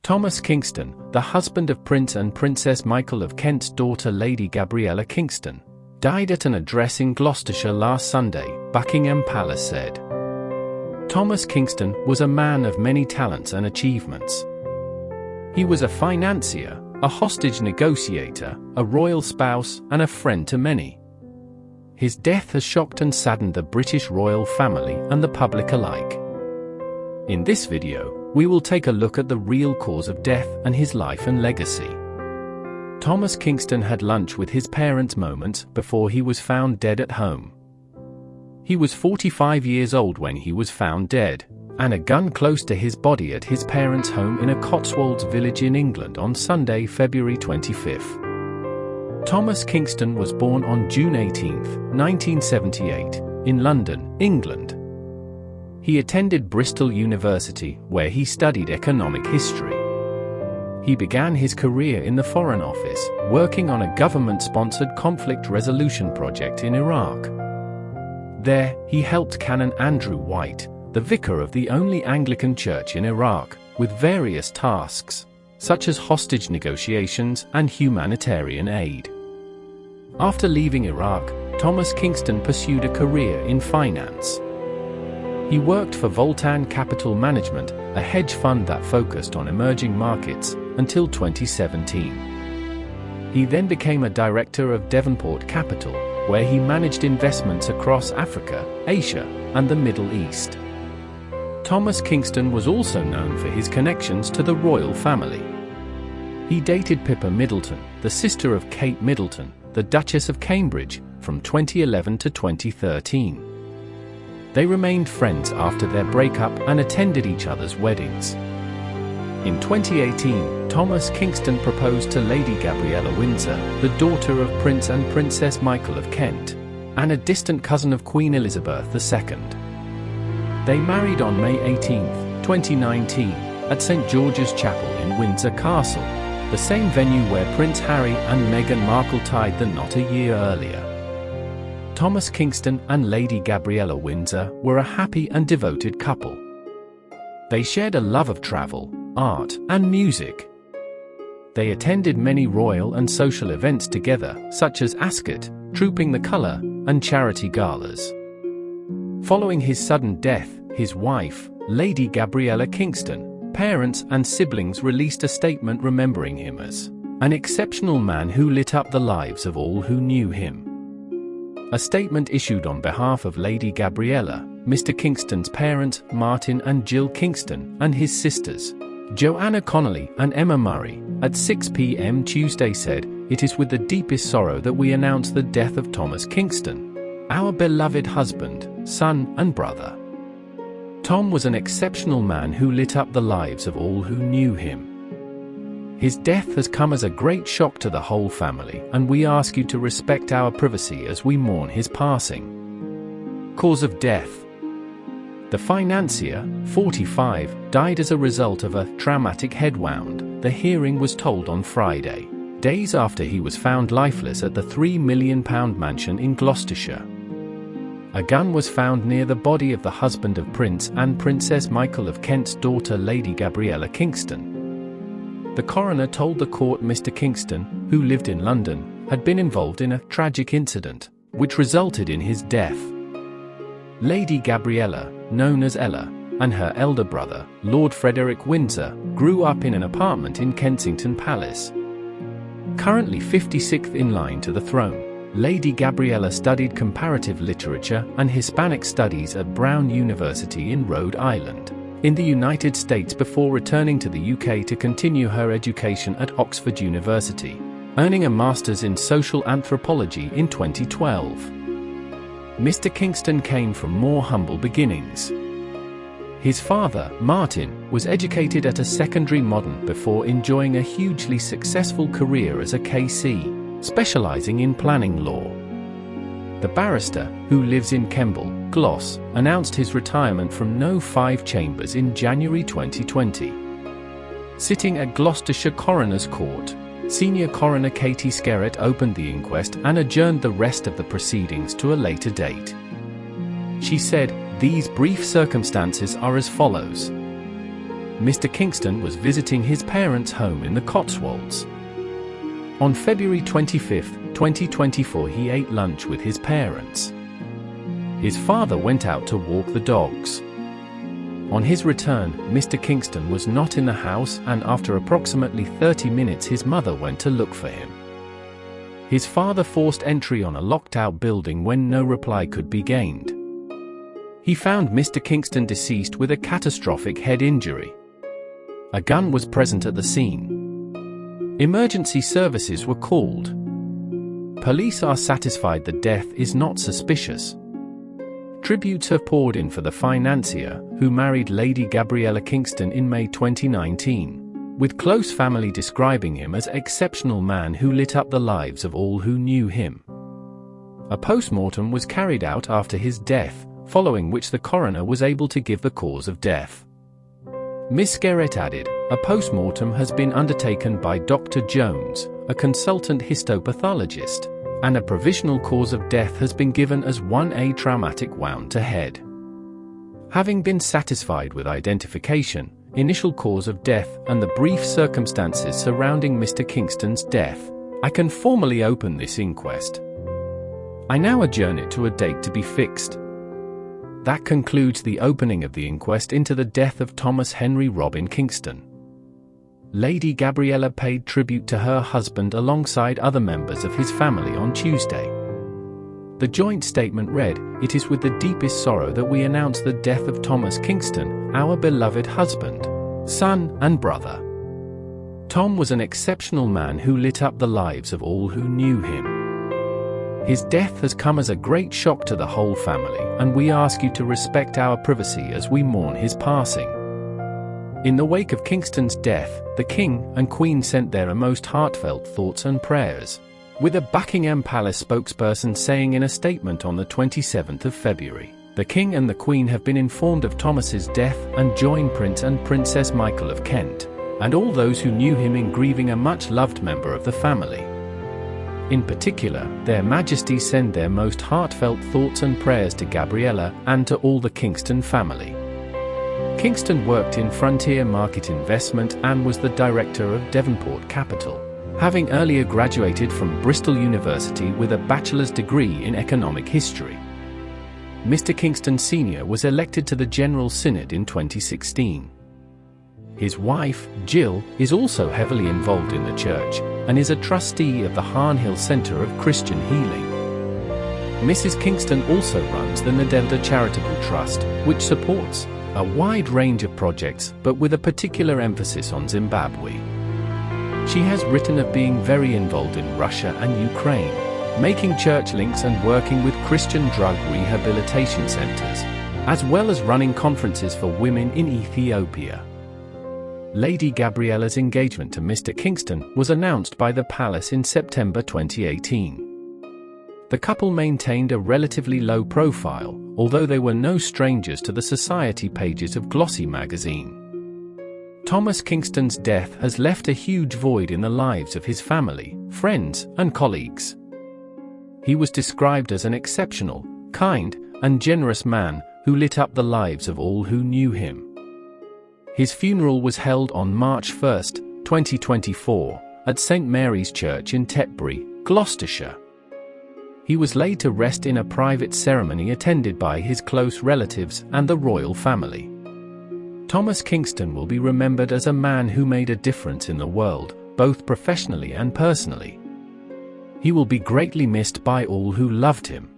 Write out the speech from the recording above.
Thomas Kingston, the husband of Prince and Princess Michael of Kent's daughter Lady Gabriella Kingston, died at an address in Gloucestershire last Sunday, Buckingham Palace said. Thomas Kingston was a man of many talents and achievements. He was a financier, a hostage negotiator, a royal spouse, and a friend to many. His death has shocked and saddened the British royal family and the public alike. In this video, we will take a look at the real cause of death and his life and legacy. Thomas Kingston had lunch with his parents moments before he was found dead at home. He was 45 years old when he was found dead, and a gun close to his body at his parents' home in a Cotswolds village in England on Sunday, February 25. Thomas Kingston was born on June 18, 1978, in London, England. He attended Bristol University, where he studied economic history. He began his career in the Foreign Office, working on a government-sponsored conflict resolution project in Iraq. There, he helped Canon Andrew White, the vicar of the only Anglican church in Iraq, with various tasks, such as hostage negotiations and humanitarian aid. After leaving Iraq, Thomas Kingston pursued a career in finance. He worked for Voltan Capital Management, a hedge fund that focused on emerging markets, until 2017. He then became a director of Devonport Capital, where he managed investments across Africa, Asia, and the Middle East. Thomas Kingston was also known for his connections to the royal family. He dated Pippa Middleton, the sister of Kate Middleton, the Duchess of Cambridge, from 2011 to 2013. They remained friends after their breakup and attended each other's weddings. In 2018, Thomas Kingston proposed to Lady Gabriella Windsor, the daughter of Prince and Princess Michael of Kent, and a distant cousin of Queen Elizabeth II. They married on May 18, 2019, at St. George's Chapel in Windsor Castle, the same venue where Prince Harry and Meghan Markle tied the knot a year earlier. Thomas Kingston and Lady Gabriella Windsor were a happy and devoted couple. They shared a love of travel, art, and music. They attended many royal and social events together, such as Ascot, Trooping the Colour, and charity galas. Following his sudden death, his wife, Lady Gabriella Kingston, parents and siblings released a statement remembering him as an exceptional man who lit up the lives of all who knew him. A statement issued on behalf of Lady Gabriella, Mr. Kingston's parents, Martin and Jill Kingston, and his sisters, Joanna Connolly and Emma Murray, at 6 p.m. Tuesday said, "It is with the deepest sorrow that we announce the death of Thomas Kingston, our beloved husband, son, and brother. Tom was an exceptional man who lit up the lives of all who knew him. His death has come as a great shock to the whole family, and we ask you to respect our privacy as we mourn his passing." Cause of death. The financier, 45, died as a result of a traumatic head wound, the hearing was told on Friday, days after he was found lifeless at the £3 million mansion in Gloucestershire. A gun was found near the body of the husband of Prince and Princess Michael of Kent's daughter Lady Gabriella Kingston. The coroner told the court Mr. Kingston, who lived in London, had been involved in a tragic incident, which resulted in his death. Lady Gabriella, known as Ella, and her elder brother, Lord Frederick Windsor, grew up in an apartment in Kensington Palace. Currently 56th in line to the throne, Lady Gabriella studied comparative literature and Hispanic studies at Brown University in Rhode Island, in the United States, before returning to the UK to continue her education at Oxford University, earning a master's in social anthropology in 2012. Mr. Kingston came from more humble beginnings. His father, Martin, was educated at a secondary modern before enjoying a hugely successful career as a KC, specializing in planning law. The barrister, who lives in Kemble, Gloss, announced his retirement from No. 5 Chambers in January 2020. Sitting at Gloucestershire Coroner's Court, Senior Coroner Katie Skerritt opened the inquest and adjourned the rest of the proceedings to a later date. She said, "These brief circumstances are as follows. Mr. Kingston was visiting his parents' home in the Cotswolds. On February 25, 2024, he ate lunch with his parents. His father went out to walk the dogs. On his return, Mr. Kingston was not in the house, and after approximately 30 minutes his mother went to look for him. His father forced entry on a locked-out building when no reply could be gained. He found Mr. Kingston deceased with a catastrophic head injury. A gun was present at the scene. Emergency services were called. Police are satisfied the death is not suspicious. Tributes have poured in for the financier, who married Lady Gabriella Kingston in May 2019, with close family describing him as an exceptional man who lit up the lives of all who knew him. A post-mortem was carried out after his death, following which the coroner was able to give the cause of death. Miss Garrett added, "A post-mortem has been undertaken by Dr. Jones, a consultant histopathologist, and a provisional cause of death has been given as 1A traumatic wound to head. Having been satisfied with identification, initial cause of death, and the brief circumstances surrounding Mr. Kingston's death, I can formally open this inquest. I now adjourn it to a date to be fixed." That concludes the opening of the inquest into the death of Thomas Henry Robin Kingston. Lady Gabriella paid tribute to her husband alongside other members of his family on Tuesday. The joint statement read, "It is with the deepest sorrow that we announce the death of Thomas Kingston, our beloved husband, son, and brother. Tom was an exceptional man who lit up the lives of all who knew him. His death has come as a great shock to the whole family, and we ask you to respect our privacy as we mourn his passing." In the wake of Kingston's death, the King and Queen sent their most heartfelt thoughts and prayers, with a Buckingham Palace spokesperson saying in a statement on the 27th of February, "The King and the Queen have been informed of Thomas's death and join Prince and Princess Michael of Kent, and all those who knew him in grieving a much-loved member of the family. In particular, their Majesties send their most heartfelt thoughts and prayers to Gabriella and to all the Kingston family." Kingston worked in frontier market investment and was the director of Devonport Capital, having earlier graduated from Bristol University with a bachelor's degree in economic history. Mr. Kingston Sr. was elected to the General Synod in 2016. His wife, Jill, is also heavily involved in the church, and is a trustee of the Harnhill Centre of Christian Healing. Mrs. Kingston also runs the Nadevda Charitable Trust, which supports a wide range of projects, but with a particular emphasis on Zimbabwe. She has written of being very involved in Russia and Ukraine, making church links and working with Christian drug rehabilitation centers, as well as running conferences for women in Ethiopia. Lady Gabriella's engagement to Mr. Kingston was announced by the palace in September 2018. The couple maintained a relatively low profile, although they were no strangers to the society pages of Glossy magazine. Thomas Kingston's death has left a huge void in the lives of his family, friends, and colleagues. He was described as an exceptional, kind, and generous man who lit up the lives of all who knew him. His funeral was held on March 1, 2024, at St. Mary's Church in Tetbury, Gloucestershire. He was laid to rest in a private ceremony attended by his close relatives and the royal family. Thomas Kingston will be remembered as a man who made a difference in the world, both professionally and personally. He will be greatly missed by all who loved him.